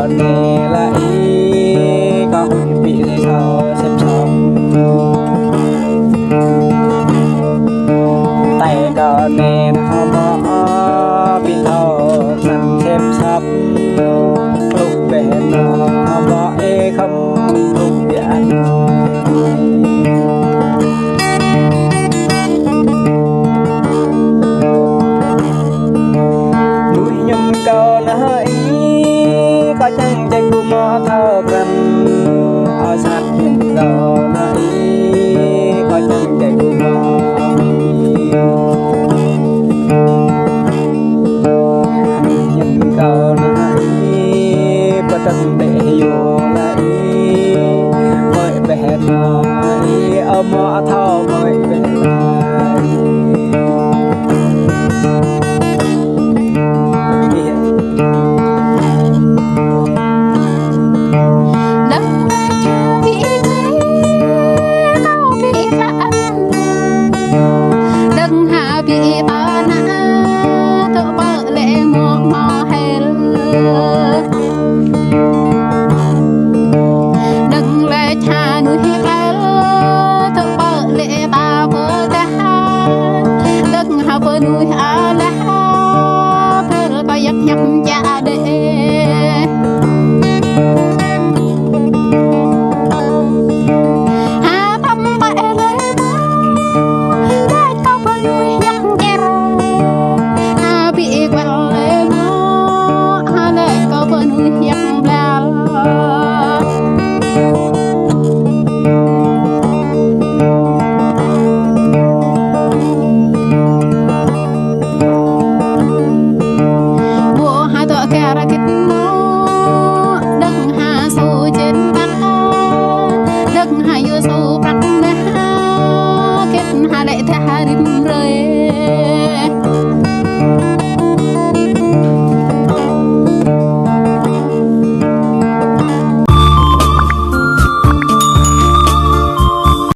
nè là ý có bị gì sao xếp xong tay có nè nó bỏ bị thâu nằm xếp sắp lúc về nó bỏ không lúc biển núi nhung cầu nó ý có chẳng chạy của mò thơ cần ở sát hình cầu nó ý có chẳng chạy của mò nhung cầu nó ý có từng để vô là ý mới về nó ý ở mò thơ mới về Hãy subscribe cho kênh Ghiền Mì Gõ để không bỏ lỡ những video hấp dẫn.